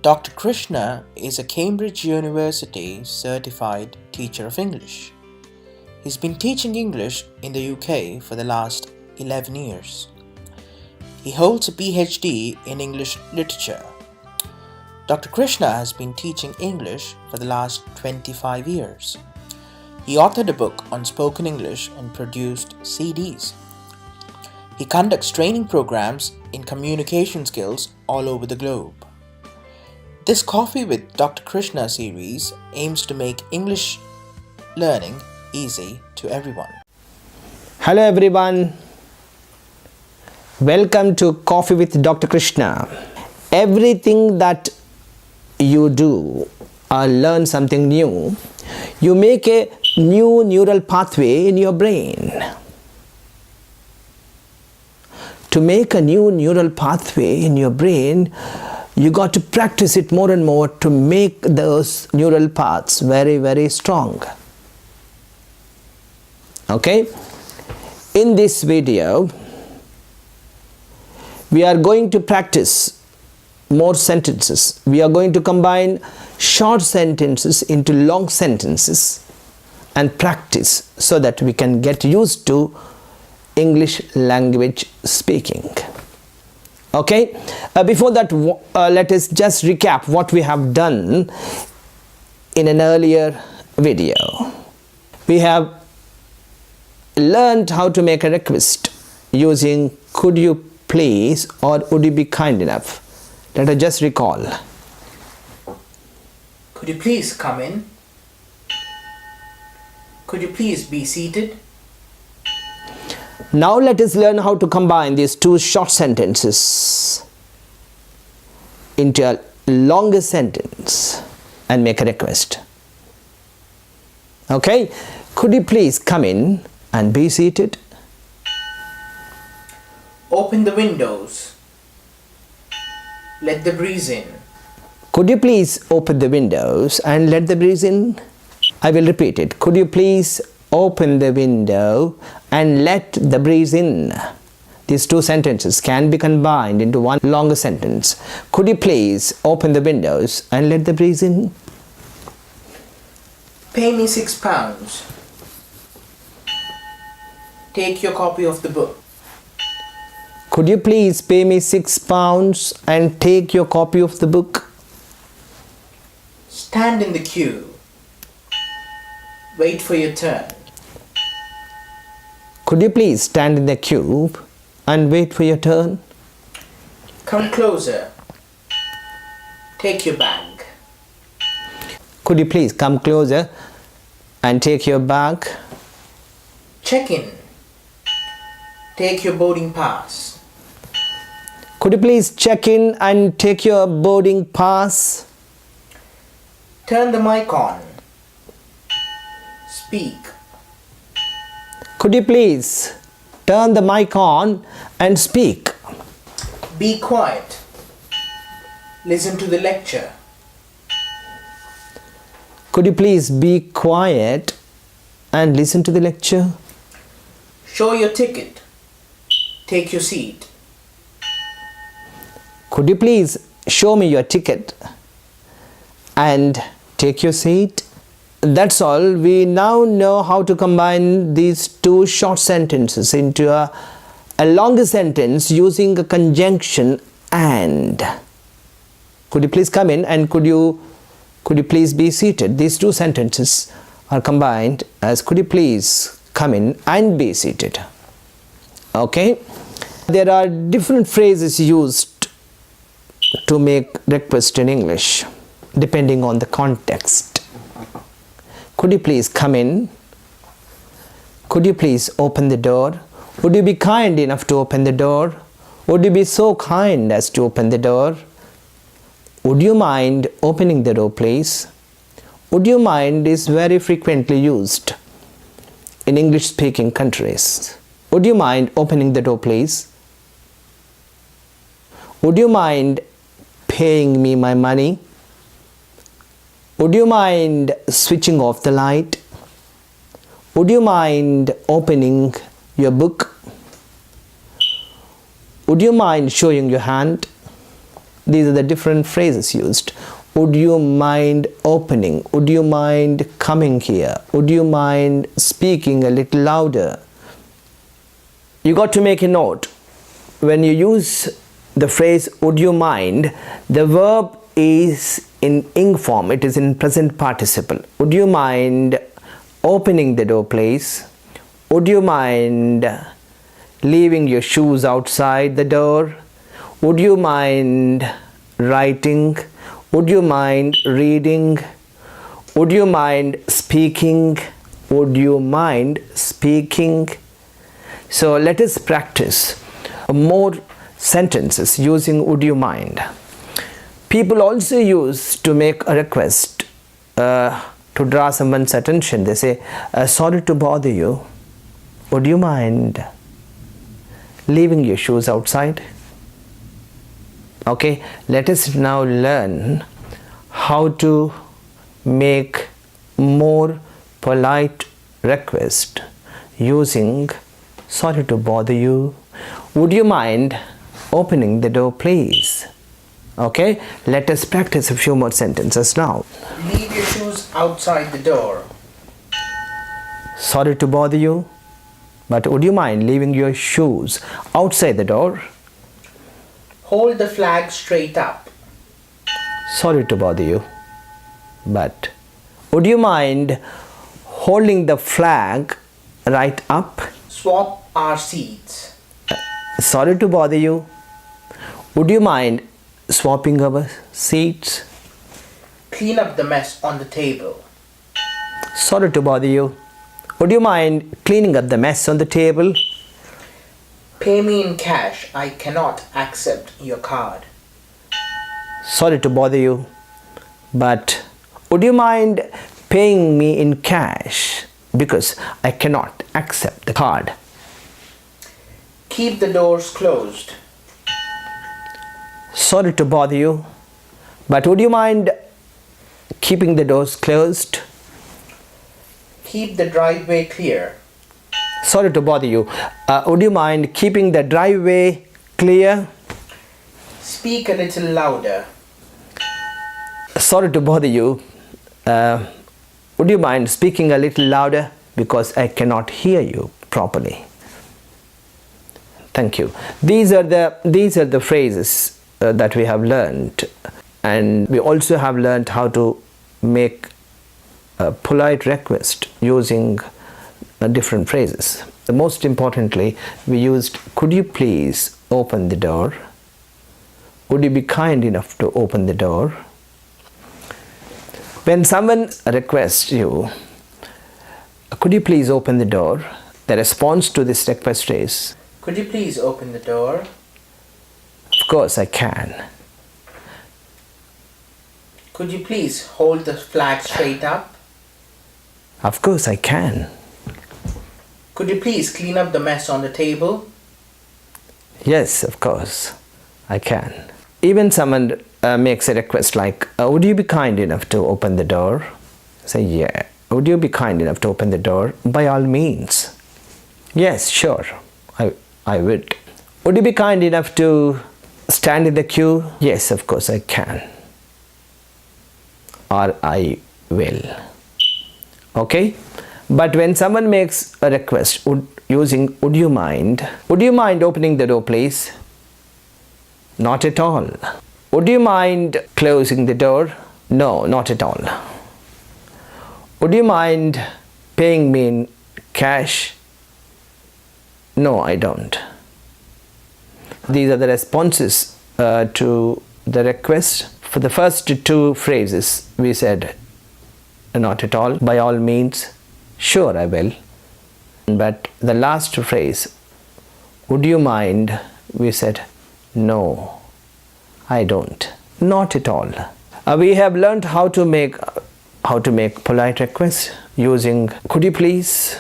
Dr. Krishna is a Cambridge University certified teacher of English. He's been teaching English in the UK for the last 11 years. He holds a PhD in English literature. Dr. Krishna has been teaching English for the last 25 years. He authored a book on spoken English and produced CDs. He conducts training programs in communication skills all over the globe. This Coffee with Dr. Krishna series aims to make English learning easy to everyone. Hello everyone, welcome to Coffee with Dr. Krishna. Everything that you do or learn something new, you make a new neural pathway in your brain. To make a new neural pathway in your brain, you got to practice it more and more to make those neural paths very, very strong. Okay? In this video, we are going to practice more sentences. We are going to combine short sentences into long sentences and practice so that we can get used to English language speaking. Okay, before that, let us just recap what we have done in an earlier video. We have learned how to make a request using could you please or would you be kind enough. Let us just recall. Could you please come in? Could you please be seated? Now let us learn how to combine these two short sentences into a longer sentence and make a request. Okay, could you please come in and be seated? Open the windows. Let the breeze in. Could you please open the windows and let the breeze in? I will repeat it. Could you please open the window and let the breeze in? These two sentences can be combined into one longer sentence. Could you please open the windows and let the breeze in? Pay me £6. Take your copy of the book. Could you please pay me £6 and take your copy of the book? Stand in the queue. Wait for your turn. Could you please stand in the queue and wait for your turn? Come closer. Take your bag. Could you please come closer and take your bag? Check in. Take your boarding pass. Could you please check in and take your boarding pass? Turn the mic on. Speak. Could you please turn the mic on and speak? Be quiet. Listen to the lecture. Could you please be quiet and listen to the lecture? Show your ticket. Take your seat. Could you please show me your ticket and take your seat? That's all. We now know how to combine these two short sentences into a longer sentence using a conjunction and. Could you please come in and could you please be seated? These two sentences are combined as could you please come in and be seated. Okay? There are different phrases used to make request in English depending on the context. Could you please come in? Could you please open the door? Would you be kind enough to open the door? Would you be so kind as to open the door? Would you mind opening the door, please? Would you mind is very frequently used in English-speaking countries. Would you mind opening the door, please? Would you mind paying me my money? Would you mind switching off the light? Would you mind opening your book? Would you mind showing your hand? These are the different phrases used. Would you mind opening? Would you mind coming here? Would you mind speaking a little louder? You got to make a note. When you use the phrase would you mind, the verb is in ing form. It is in present participle. Would you mind opening the door, please? Would you mind leaving your shoes outside the door? Would you mind writing? Would you mind reading? Would you mind speaking? Would you mind speaking? So let us practice more sentences using would you mind. People also use to make a request, to draw someone's attention. They say, sorry to bother you. Would you mind leaving your shoes outside? Okay, let us now learn how to make more polite request using sorry to bother you. Would you mind opening the door, please? Okay, let us practice a few more sentences now. Leave your shoes outside the door. Sorry to bother you, but would you mind leaving your shoes outside the door? Hold the flag straight up. Sorry to bother you, but would you mind holding the flag right up? Swap our seats. Sorry to bother you. Would you mind swapping our seats? Clean up the mess on the table. Sorry to bother you. Would you mind cleaning up the mess on the table? Pay me in cash. I cannot accept your card. Sorry to bother you, but would you mind paying me in cash because I cannot accept the card? Keep the doors closed. Sorry to bother you, but would you mind keeping the doors closed? Keep the driveway clear. Sorry to bother you. Would you mind keeping the driveway clear? Speak a little louder. Sorry to bother you. Would you mind speaking a little louder because I cannot hear you properly? Thank you. These are the phrases that we have learned, and we also have learned how to make a polite request using different phrases. Most importantly, we used could you please open the door? Would you be kind enough to open the door? When someone requests you, could you please open the door? The response to this request is, could you please open the door? of course I can. Could you please hold the flag straight up? Of course I can. Could you please clean up the mess on the table? Yes, of course I can. Even someone makes a request like, would you be kind enough to open the door? Say, yeah. Would you be kind enough to open the door? By all means. Yes, sure, I would. Would you be kind enough to stand in the queue? Yes, of course I can. Or I will. Okay? But when someone makes a request using would you mind opening the door, please? Not at all. Would you mind closing the door? No, not at all. Would you mind paying me in cash? No, I don't. These are the responses to the request. For the first two phrases, we said not at all, by all means, sure I will. But the last phrase, would you mind, we said no, I don't, not at all. We have learned how to make polite requests using could you please,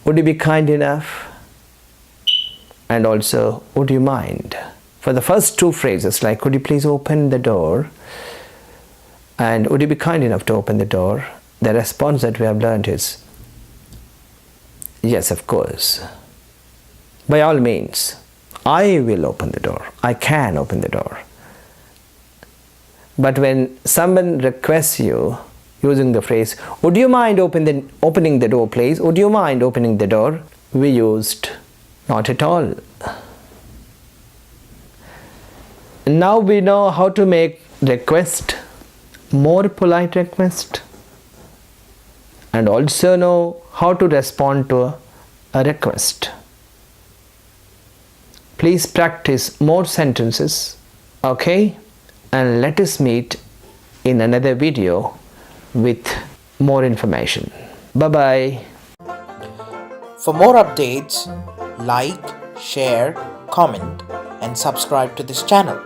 would you be kind enough, and also would you mind. For the first two phrases, like could you please open the door and would you be kind enough to open the door, the response that we have learned is yes, of course, by all means, I will open the door, I can open the door, But when someone requests you using the phrase, would you mind opening the door please? Would you mind opening the door? We used not at all. Now we know how to make request, more polite request, and also know how to respond to a request. Please practice more sentences, okay? And let us meet in another video with more information. Bye-bye. For more updates, like, share, comment, and subscribe to this channel.